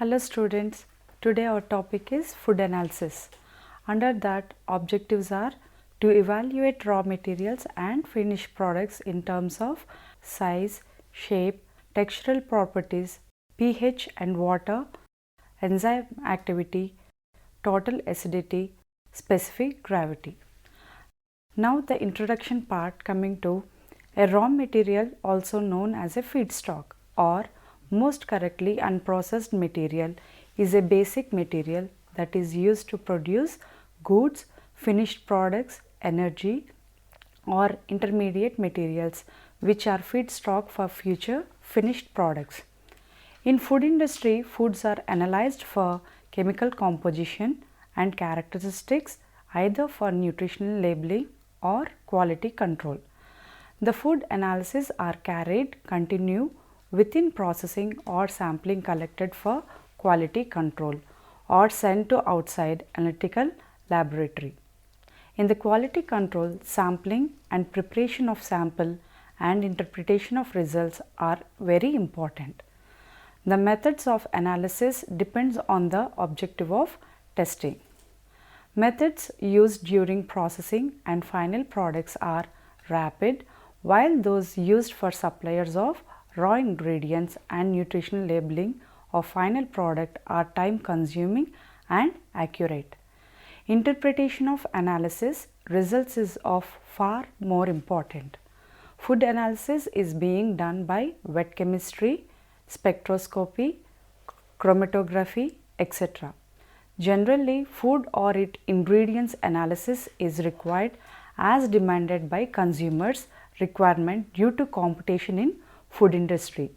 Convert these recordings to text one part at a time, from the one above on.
Hello students, today our topic is food analysis. Under that, objectives are to evaluate raw materials and finished products in terms of size, shape, textural properties, pH and water, enzyme activity, total acidity, specific gravity. Now the introduction part coming to a raw material also known as a feedstock or most correctly unprocessed material is a basic material that is used to produce goods, finished products, energy or intermediate materials which are feedstock for future finished products. In food industry, foods are analyzed for chemical composition and characteristics either for nutritional labeling or quality control. The food analysis are continue within processing or sampling collected for quality control or sent to outside analytical laboratory. In the quality control, sampling and preparation of sample and interpretation of results are very important. The methods of analysis depends on the objective of testing. Methods used during processing and final products are rapid, while those used for suppliers of raw ingredients and nutritional labeling of final product are time consuming and accurate. Interpretation of analysis results is of far more important. Food analysis is being done by wet chemistry, spectroscopy, chromatography, etc. Generally, food or its ingredients analysis is required as demanded by consumers' requirement due to competition in food industry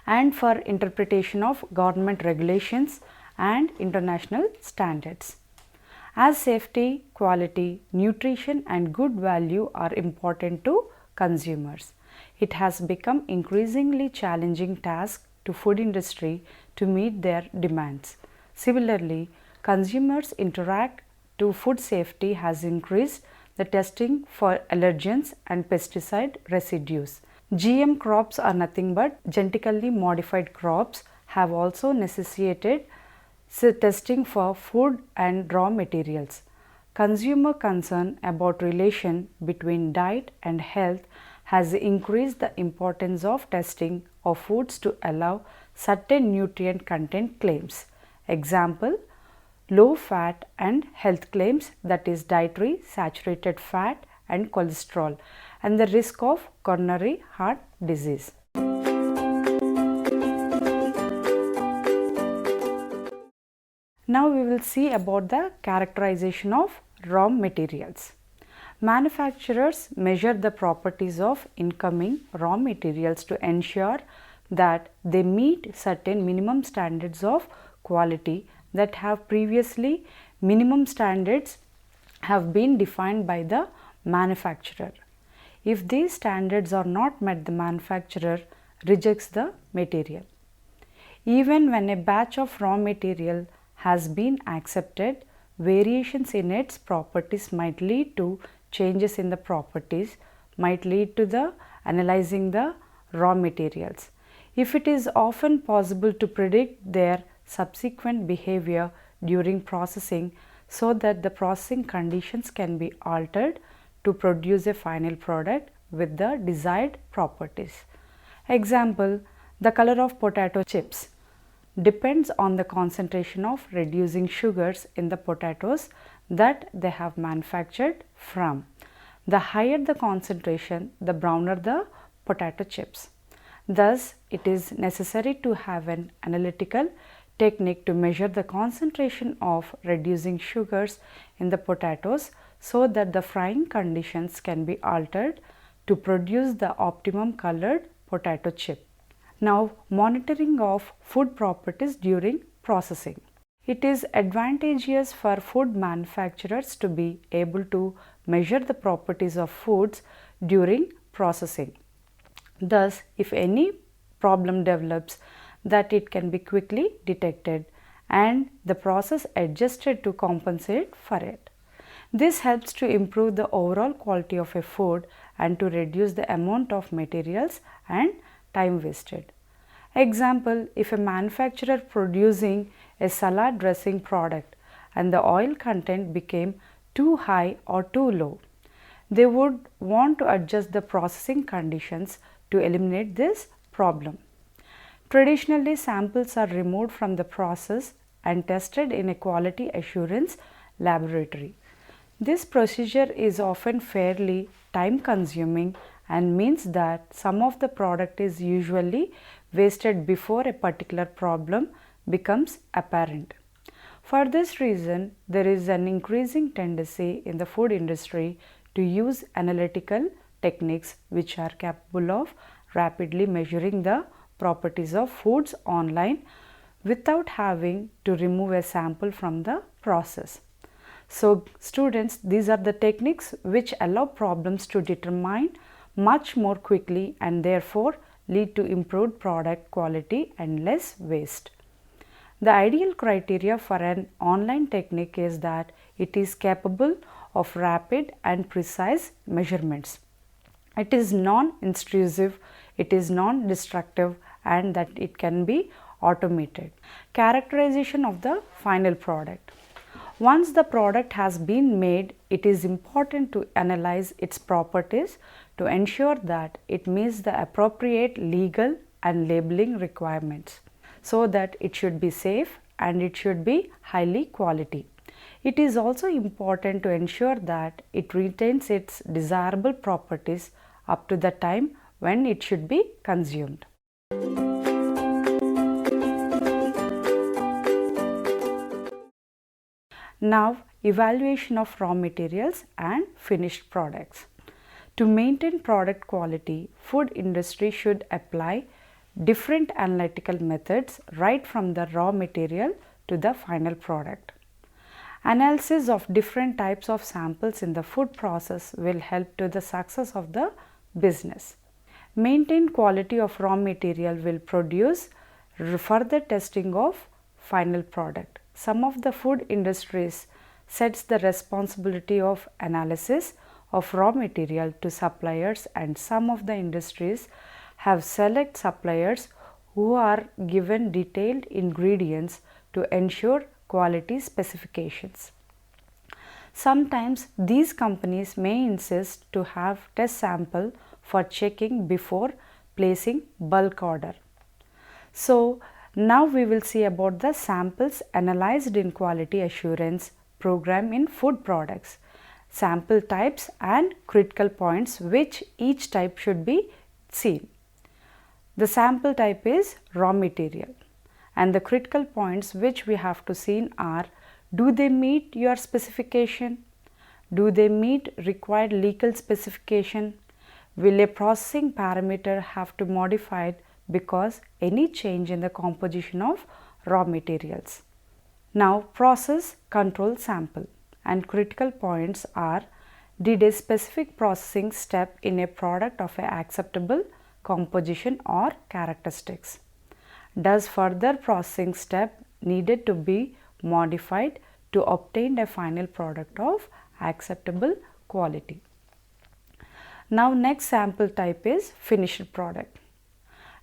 and for interpretation of government regulations and international standards. As safety, quality, nutrition and good value are important to consumers, it has become increasingly challenging task to food industry to meet their demands. Similarly, consumers interact to food safety has increased the testing for allergens and pesticide residues. GM crops are nothing but genetically modified crops have also necessitated testing for food and raw materials. Consumer concern about relation between diet and health has increased the importance of testing of foods to allow certain nutrient content claims. Example, low fat and health claims, that is dietary saturated fat and cholesterol, and the risk of coronary heart disease. Now we will see about the characterization of raw materials. Manufacturers measure the properties of incoming raw materials to ensure that they meet certain minimum standards of quality that have previously minimum standards have been defined by the manufacturer. If these standards are not met, the manufacturer rejects the material. Even when a batch of raw material has been accepted, variations in its properties might lead to changes in the properties, might lead to the analyzing the raw materials. If it is often possible to predict their subsequent behavior during processing so that the processing conditions can be altered to produce a final product with the desired properties. Example, the color of potato chips depends on the concentration of reducing sugars in the potatoes that they have manufactured from. The higher the concentration, the browner the potato chips. Thus, it is necessary to have an analytical technique to measure the concentration of reducing sugars in the potatoes so that the frying conditions can be altered to produce the optimum colored potato chip. Now, monitoring of food properties during processing. It is advantageous for food manufacturers to be able to measure the properties of foods during processing. Thus, if any problem develops, that it can be quickly detected and the process adjusted to compensate for it. This helps to improve the overall quality of a food and to reduce the amount of materials and time wasted. Example, if a manufacturer producing a salad dressing product and the oil content became too high or too low, they would want to adjust the processing conditions to eliminate this problem. Traditionally, samples are removed from the process and tested in a quality assurance laboratory. This procedure is often fairly time consuming and means that some of the product is usually wasted before a particular problem becomes apparent. For this reason, there is an increasing tendency in the food industry to use analytical techniques which are capable of rapidly measuring the properties of foods online without having to remove a sample from the process. So, students, these are the techniques which allow problems to determine much more quickly and therefore lead to improved product quality and less waste. The ideal criteria for an online technique is that it is capable of rapid and precise measurements. It is non-intrusive, it is non-destructive, and that it can be automated. Characterization of the final product. Once the product has been made, it is important to analyze its properties to ensure that it meets the appropriate legal and labeling requirements, so that it should be safe and it should be highly quality. It is also important to ensure that it retains its desirable properties up to the time when it should be consumed. Now, evaluation of raw materials and finished products. To maintain product quality, food industry should apply different analytical methods right from the raw material to the final product. Analysis of different types of samples in the food process will help to the success of the business. Maintained quality of raw material will produce further testing of final product. Some of the food industries sets the responsibility of analysis of raw material to suppliers, and some of the industries have select suppliers who are given detailed ingredients to ensure quality specifications. Sometimes these companies may insist to have test sample for checking before placing bulk order. So, now we will see about the samples analyzed in quality assurance program in food products, sample types and critical points which each type should be seen. The sample type is raw material and the critical points which we have to see are: do they meet your specification? Do they meet required legal specification? Will a processing parameter have to modified because any change in the composition of raw materials? Now, process control sample and critical points are: did a specific processing step in a product of a acceptable composition or characteristics? Does further processing step needed to be modified to obtain a final product of acceptable quality? Now, next sample type is finished product.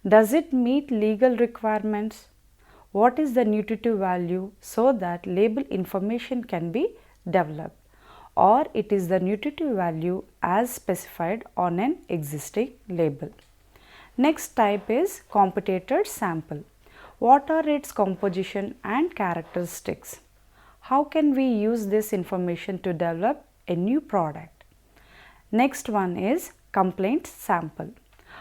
Does it meet legal requirements? What is the nutritive value so that label information can be developed, or it is the nutritive value as specified on an existing label? Next type is competitor sample. What are its composition and characteristics? How can we use this information to develop a new product? Next one is complaint sample.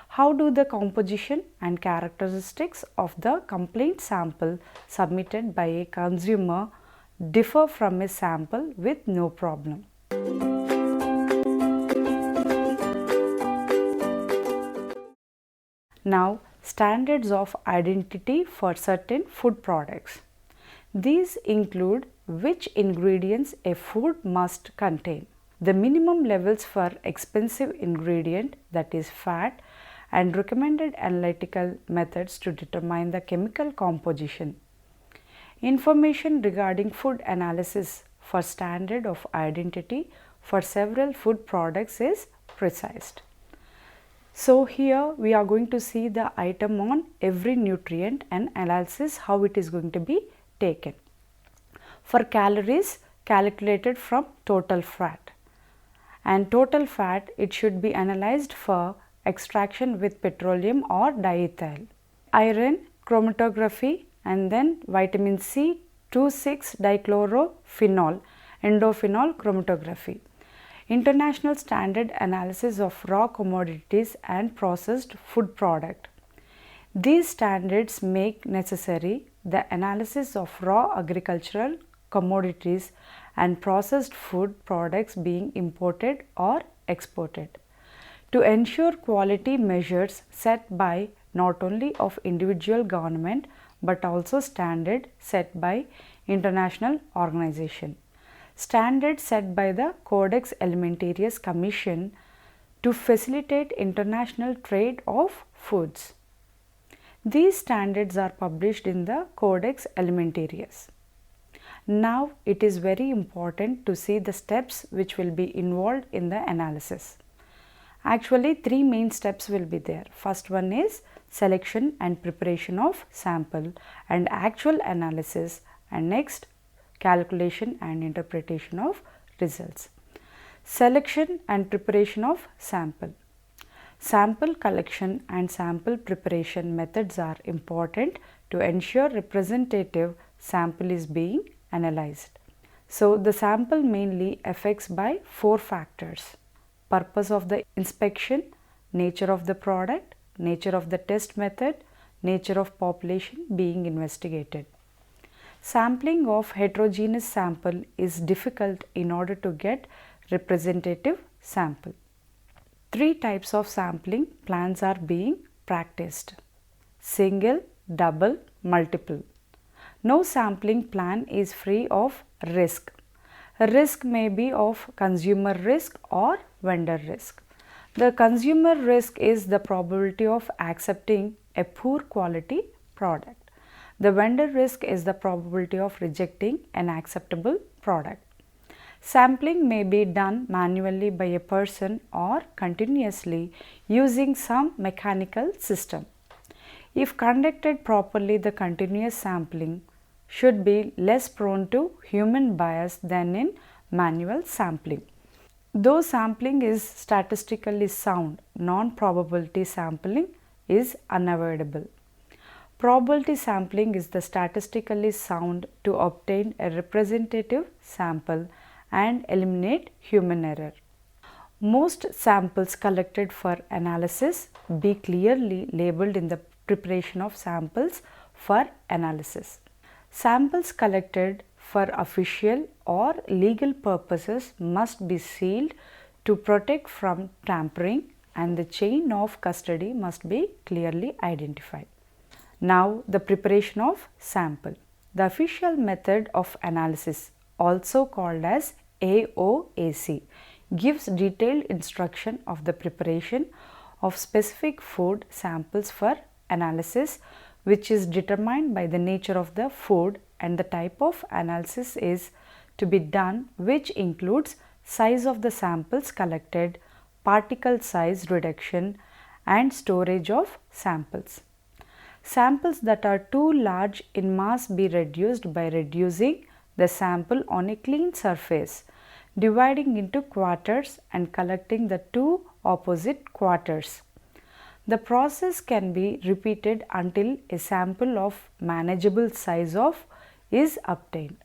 How do the composition and characteristics of the complaint sample submitted by a consumer differ from a sample with no problem? Now, standards of identity for certain food products. These include which ingredients a food must contain, the minimum levels for expensive ingredient, that is fat, and recommended analytical methods to determine the chemical composition. Information regarding food analysis for standard of identity for several food products is precise. So here we are going to see the item on every nutrient and analysis how it is going to be taken. For calories, calculated from total fat, and total fat, it should be analyzed for extraction with petroleum or diethyl. Iron, chromatography, and then vitamin C 2,6-dichlorophenol, endophenol chromatography. International standard analysis of raw commodities and processed food product. These standards make necessary the analysis of raw agricultural commodities and processed food products being imported or exported, to ensure quality measures set by not only of individual government but also standard set by international organization. Standards set by the Codex Alimentarius Commission to facilitate international trade of foods. These standards are published in the Codex Alimentarius. Now it is very important to see the steps which will be involved in the analysis. Actually, 3 main steps will be there. First one is selection and preparation of sample and actual analysis, and next calculation and interpretation of results. Selection and preparation of sample. Sample collection and sample preparation methods are important to ensure representative sample is being analyzed. So, the sample mainly affects by 4 factors: purpose of the inspection, nature of the product, nature of the test method, nature of population being investigated. Sampling of heterogeneous sample is difficult in order to get representative sample. 3 types of sampling plans are being practiced: single, double, multiple. No sampling plan is free of risk. Risk may be of consumer risk or vendor risk. The consumer risk is the probability of accepting a poor quality product. The vendor risk is the probability of rejecting an acceptable product. Sampling may be done manually by a person or continuously using some mechanical system. If conducted properly, the continuous sampling should be less prone to human bias than in manual sampling. Though sampling is statistically sound, non-probability sampling is unavoidable. Probability sampling is the statistically sound to obtain a representative sample and eliminate human error. Most samples collected for analysis be clearly labeled in the preparation of samples for analysis. Samples collected for official or legal purposes must be sealed to protect from tampering, and the chain of custody must be clearly identified. Now, the preparation of sample. The official method of analysis, also called as AOAC, gives detailed instruction of the preparation of specific food samples for analysis, which is determined by the nature of the food, and the type of analysis is to be done, which includes size of the samples collected, particle size reduction, and storage of samples. Samples that are too large in mass be reduced by reducing the sample on a clean surface, dividing into quarters and collecting the 2 opposite quarters. The process can be repeated until a sample of manageable size is obtained.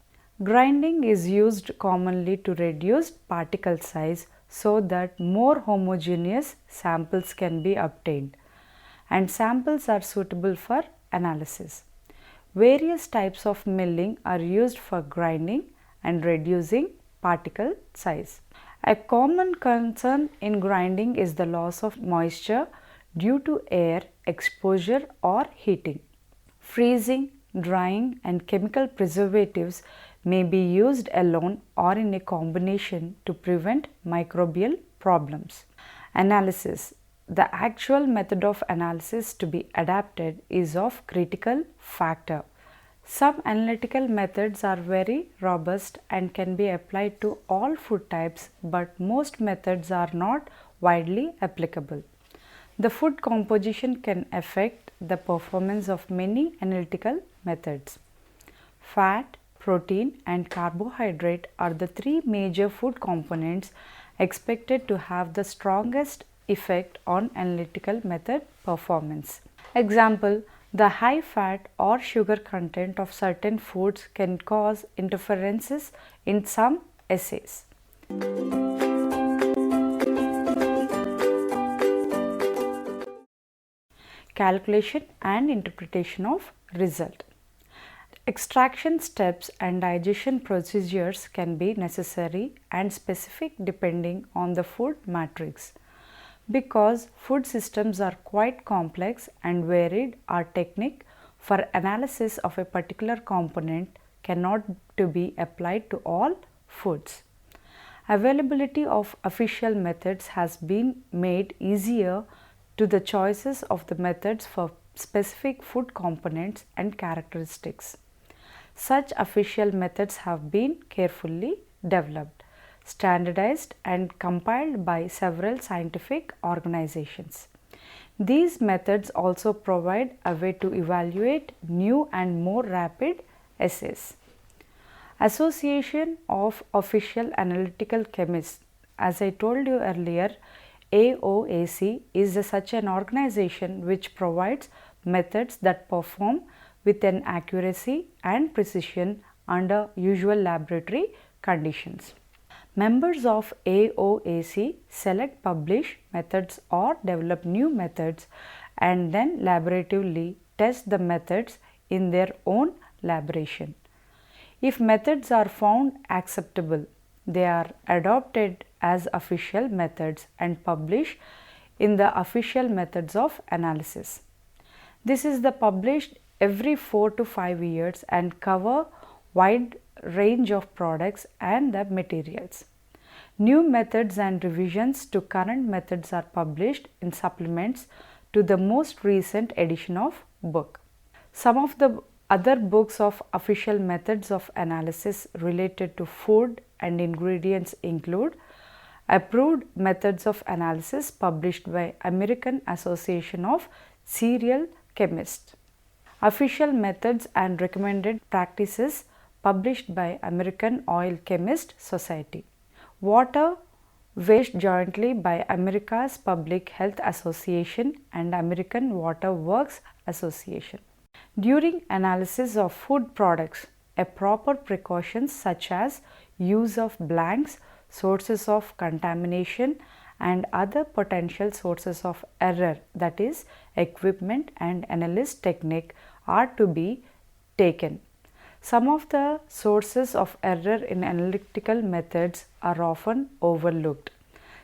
Grinding is used commonly to reduce particle size so that more homogeneous samples can be obtained, and samples are suitable for analysis. Various types of milling are used for grinding and reducing particle size. A common concern in grinding is the loss of moisture due to air exposure or heating. Freezing, drying, and chemical preservatives may be used alone or in a combination to prevent microbial problems. Analysis. The actual method of analysis to be adapted is of critical factor. Some analytical methods are very robust and can be applied to all food types, but most methods are not widely applicable. The food composition can affect the performance of many analytical methods. Fat, protein and carbohydrate are the three major food components expected to have the strongest effect on analytical method performance. Example, the high fat or sugar content of certain foods can cause interferences in some assays. Calculation and interpretation of result. Extraction steps and digestion procedures can be necessary and specific depending on the food matrix. Because food systems are quite complex and varied, our technique for analysis of a particular component cannot to be applied to all foods. Availability of official methods has been made easier to the choices of the methods for specific food components and characteristics. Such official methods have been carefully developed, standardized and compiled by several scientific organizations. These methods also provide a way to evaluate new and more rapid assays. Association of Official Analytical Chemists. As I told you earlier, AOAC is such an organization which provides methods that perform with an accuracy and precision under usual laboratory conditions. Members of AOAC select, publish methods or develop new methods and then laboratorily test the methods in their own laboration. If methods are found acceptable, they are adopted as official methods and published in the official methods of analysis. This is the published every 4 to 5 years and cover wide range of products and the materials. New methods and revisions to current methods are published in supplements to the most recent edition of book. Some of the other books of official methods of analysis related to food and ingredients include Approved Methods of Analysis published by American Association of Cereal Chemists, Official Methods and Recommended Practices published by American Oil Chemist Society, Water Waste jointly by America's Public Health Association and American Water Works Association. During analysis of food products, a proper precautions such as use of blanks, sources of contamination and other potential sources of error, that is equipment and analyst technique, are to be taken. Some of the sources of error in analytical methods are often overlooked,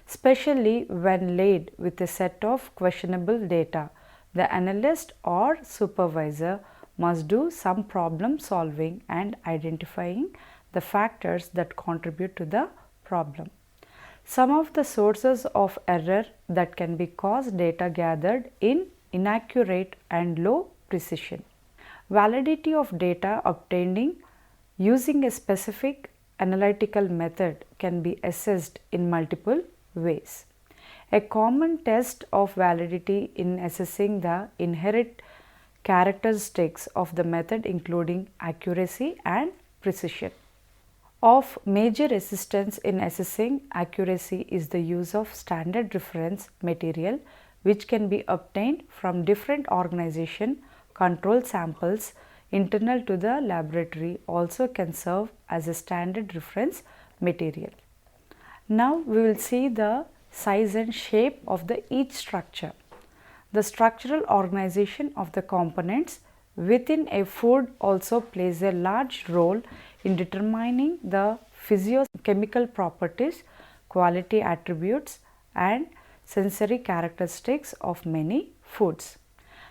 especially when laid with a set of questionable data. The analyst or supervisor must do some problem solving and identifying the factors that contribute to the problem. Some of the sources of error that can be cause data gathered in inaccurate and low precision. Validity of data obtained using a specific analytical method can be assessed in multiple ways. A common test of validity in assessing the inherent characteristics of the method including accuracy and precision. Of major assistance in assessing accuracy is the use of standard reference material which can be obtained from different organization. Control samples internal to the laboratory also can serve as a standard reference material. Now we will see the size and shape of each structure. The structural organization of the components within a food also plays a large role in determining the physiochemical properties, quality attributes and sensory characteristics of many foods.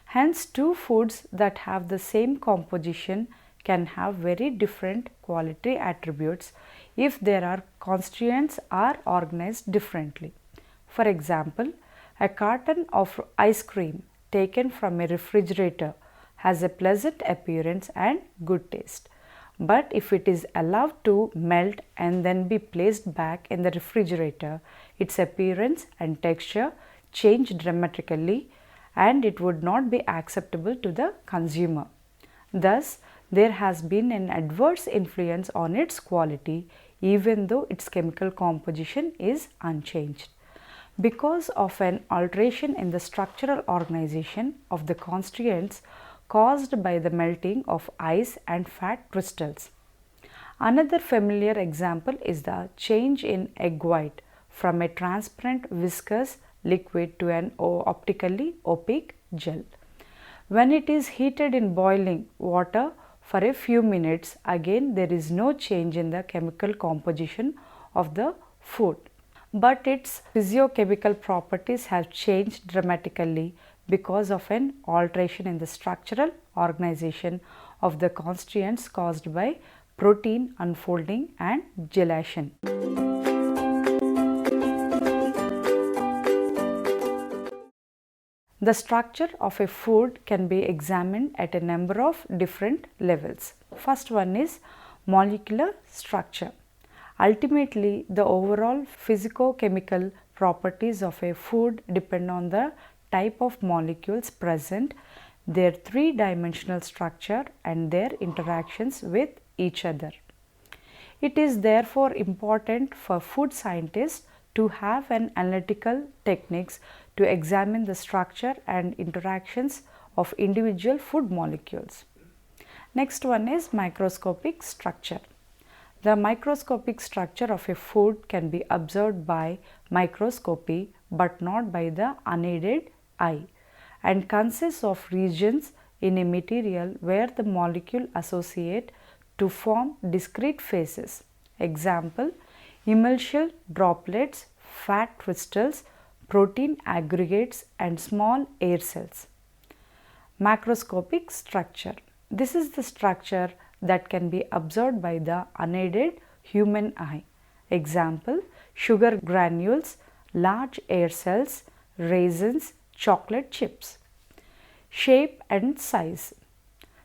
Hence, two foods that have the same composition can have very different quality attributes if their constituents are organized differently. For example, a carton of ice cream taken from a refrigerator has a pleasant appearance and good taste. But if it is allowed to melt and then be placed back in the refrigerator, its appearance and texture change dramatically and it would not be acceptable to the consumer. Thus, there has been an adverse influence on its quality even though its chemical composition is unchanged. Because of an alteration in the structural organization of the constituents caused by the melting of ice and fat crystals. Another familiar example is the change in egg white from a transparent viscous liquid to an optically opaque gel. When it is heated in boiling water for a few minutes, again there is no change in the chemical composition of the food, but its physiochemical properties have changed dramatically because of an alteration in the structural organization of the constituents caused by protein unfolding and gelation. The structure of a food can be examined at a number of different levels. First one is molecular structure. Ultimately, the overall physicochemical properties of a food depend on the type of molecules present, their three-dimensional structure and their interactions with each other. It is therefore important for food scientists to have an analytical techniques to examine the structure and interactions of individual food molecules. Next one is microscopic structure. The microscopic structure of a food can be observed by microscopy but not by the unaided eye and consists of regions in a material where the molecule associate to form discrete phases. Example, emulsion droplets, fat crystals, protein aggregates and small air cells. Macroscopic structure. This is the structure that can be observed by the unaided human eye. Example, sugar granules, large air cells, raisins, chocolate chips. Shape and size.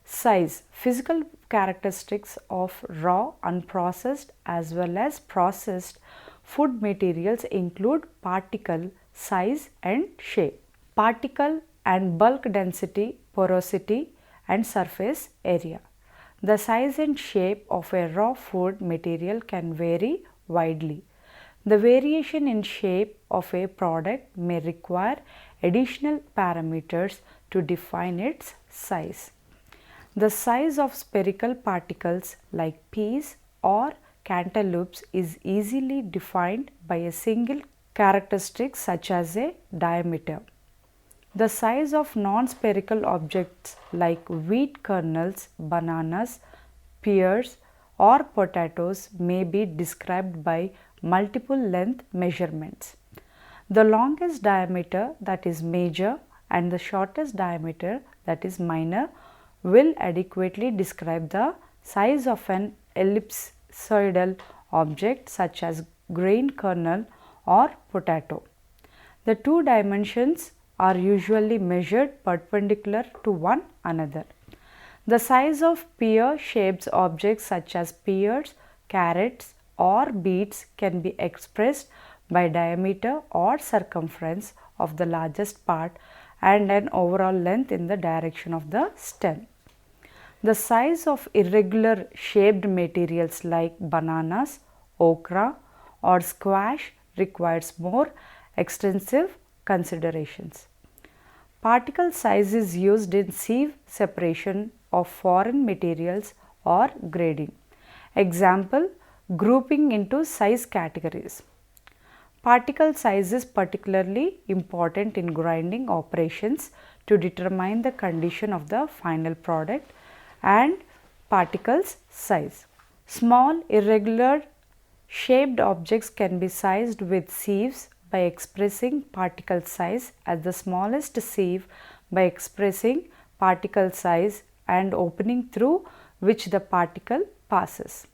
Size, physical characteristics of raw, unprocessed as well as processed food materials include particle size and shape, particle and bulk density, porosity and surface area. The size and shape of a raw food material can vary widely. The variation in shape of a product may require additional parameters to define its size. The size of spherical particles like peas or cantaloupes is easily defined by a single characteristic such as a diameter. The size of non-spherical objects like wheat kernels, bananas, pears or potatoes may be described by multiple length measurements. The longest diameter, that is major, and the shortest diameter, that is minor, will adequately describe the size of an ellipsoidal object such as grain kernel or potato. The two dimensions are usually measured perpendicular to one another. The size of pear-shaped objects such as pears, carrots or beets can be expressed by diameter or circumference of the largest part and an overall length in the direction of the stem. The size of irregular shaped materials like bananas, okra or squash requires more extensive considerations. Particle size is used in sieve separation of foreign materials or grading. Example, grouping into size categories. Particle size is particularly important in grinding operations to determine the condition of the final product and particles size. Small irregular shaped objects can be sized with sieves by expressing particle size as the smallest sieve by expressing particle size and opening through which the particle passes.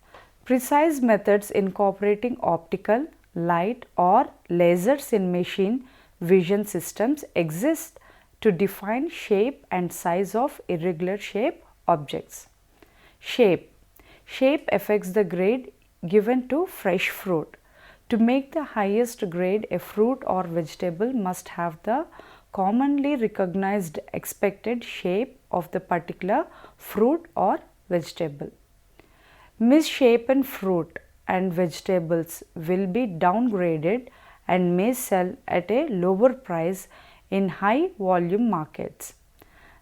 Precise methods incorporating optical, light or lasers in machine vision systems exist to define shape and size of irregular shape objects. Shape. Shape affects the grade given to fresh fruit. To make the highest grade, a fruit or vegetable must have the commonly recognized expected shape of the particular fruit or vegetable. Misshapen fruit and vegetables will be downgraded and may sell at a lower price in high volume markets.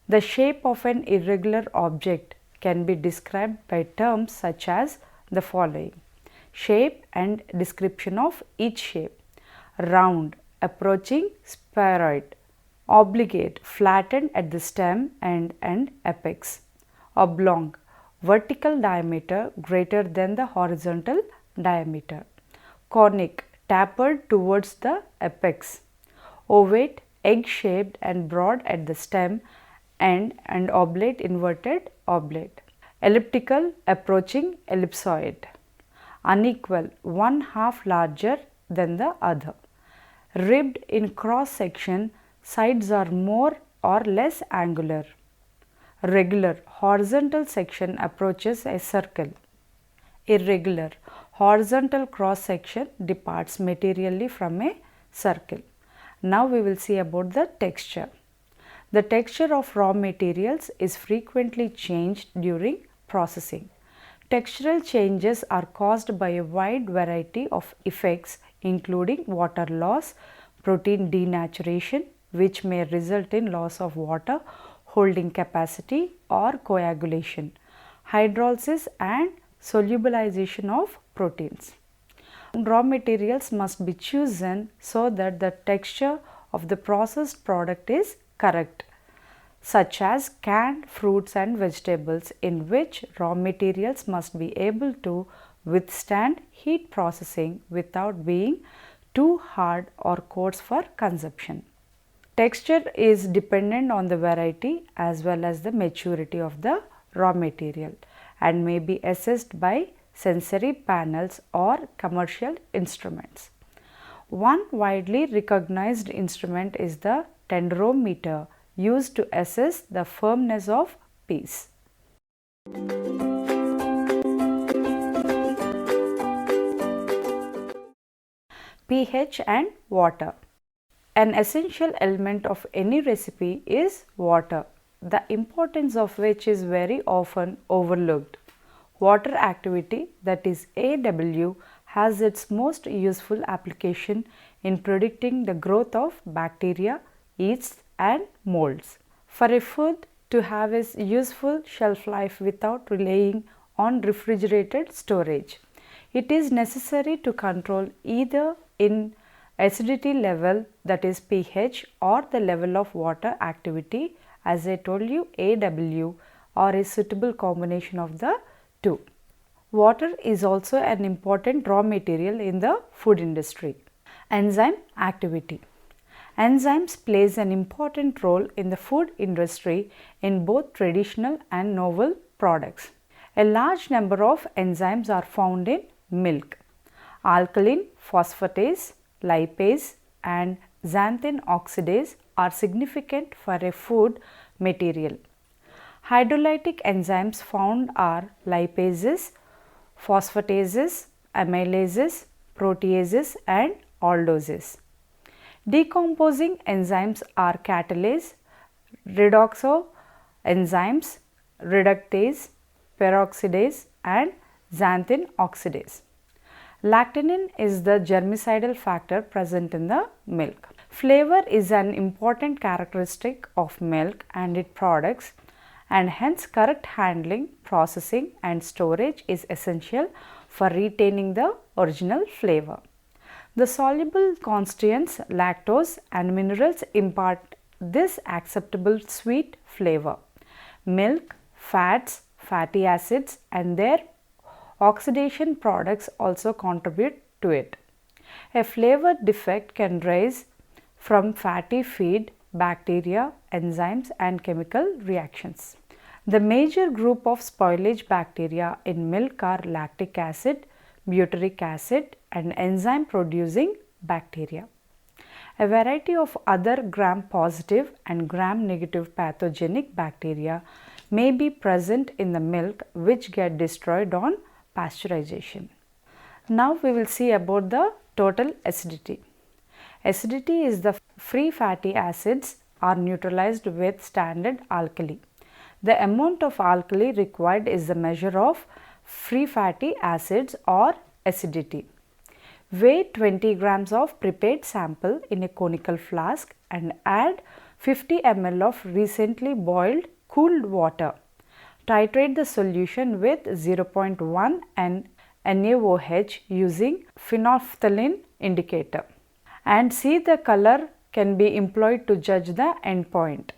The shape of an irregular object can be described by terms such as the following: shape and description of each shape. Round, approaching spheroid. Obligate, flattened at the stem end and apex. Oblong, vertical diameter greater than the horizontal diameter. Conic, tapered towards the apex. Ovate, egg shaped and broad at the stem end and oblate, inverted oblate. Elliptical, approaching ellipsoid. Unequal, one half larger than the other. Ribbed in cross section, sides are more or less angular. Regular, horizontal section approaches a circle. Irregular, horizontal cross section departs materially from a circle. Now we will see about the texture. The texture of raw materials is frequently changed during processing. Textural changes are caused by a wide variety of effects including water loss, protein denaturation, which may result in loss of water holding capacity or coagulation, hydrolysis and solubilization of proteins. Raw materials must be chosen so that the texture of the processed product is correct, such as canned fruits and vegetables, in which raw materials must be able to withstand heat processing without being too hard or coarse for consumption. Texture is dependent on the variety as well as the maturity of the raw material and may be assessed by sensory panels or commercial instruments. One widely recognized instrument is the tenderometer, used to assess the firmness of peas. pH and water. An essential element of any recipe is water, the importance of which is very often overlooked. Water activity, that is AW, has its most useful application in predicting the growth of bacteria, yeasts and molds. For a food to have a useful shelf life without relying on refrigerated storage, it is necessary to control either in acidity level, that is pH, or the level of water activity, as I told you AW, or a suitable combination of the two. Water is also an important raw material in the food industry. Enzyme activity. Enzymes plays an important role in the food industry in both traditional and novel products. A large number of enzymes are found in milk. Alkaline phosphatase, lipase and xanthan oxidase are significant for a food material. Hydrolytic enzymes found are lipases, phosphatases, amylases, proteases and aldoses. Decomposing enzymes are catalase, redoxo enzymes, reductase, peroxidase and xanthan oxidase. Lactanin is the germicidal factor present in the milk. Flavor is an important characteristic of milk and its products, and hence correct handling, processing and storage is essential for retaining the original flavor. The soluble constituents, lactose and minerals impart this acceptable sweet flavor. Milk, fats, fatty acids and their oxidation products also contribute to it. A flavor defect can arise from fatty feed, bacteria, enzymes and chemical reactions. The major group of spoilage bacteria in milk are lactic acid, butyric acid and enzyme producing bacteria. A variety of other gram-positive and gram-negative pathogenic bacteria may be present in the milk which get destroyed on pasteurization. Now we will see about the total acidity. Acidity is the free fatty acids are neutralized with standard alkali. The amount of alkali required is the measure of free fatty acids or acidity. Weigh 20 grams of prepared sample in a conical flask and add 50 ml of recently boiled cooled water. Titrate the solution with 0.1 and NaOH using phenolphthalein indicator, and see the color can be employed to judge the endpoint.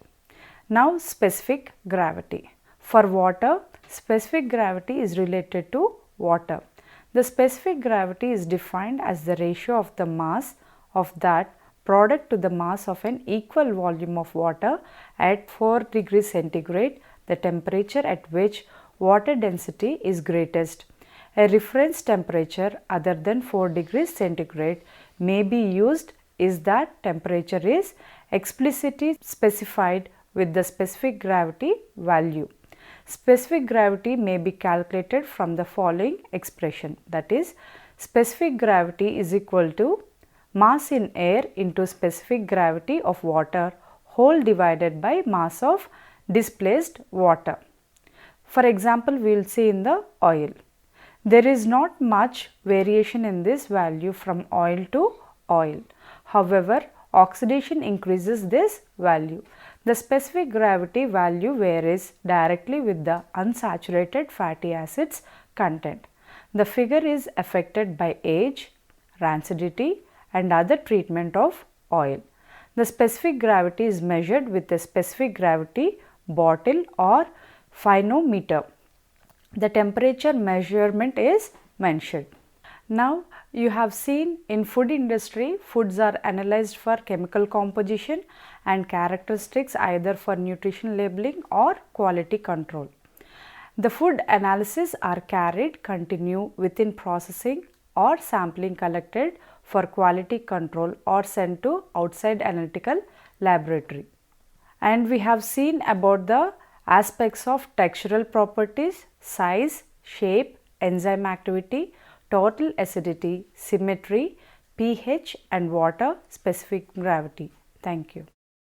Now specific gravity. For water, specific gravity is related to water. The specific gravity is defined as the ratio of the mass of that product to the mass of an equal volume of water at 4 degrees centigrade, the temperature at which water density is greatest. A reference temperature other than 4 degrees centigrade may be used if that temperature is explicitly specified with the specific gravity value. Specific gravity may be calculated from the following expression, that is, specific gravity is equal to mass in air into specific gravity of water whole divided by mass of displaced water. For example, we will see in the oil. There is not much variation in this value from oil to oil. However, oxidation increases this value. The specific gravity value varies directly with the unsaturated fatty acids content. The figure is affected by age, rancidity and other treatment of oil. The specific gravity is measured with a specific gravity bottle or phynometer. The temperature measurement is mentioned. Now you have seen in food industry, foods are analyzed for chemical composition and characteristics either for nutrition labeling or quality control. The food analysis are carried continue within processing or sampling collected for quality control or sent to outside analytical laboratory. And we have seen about the aspects of textural properties, size, shape, enzyme activity, total acidity, symmetry, pH and water specific gravity. Thank you.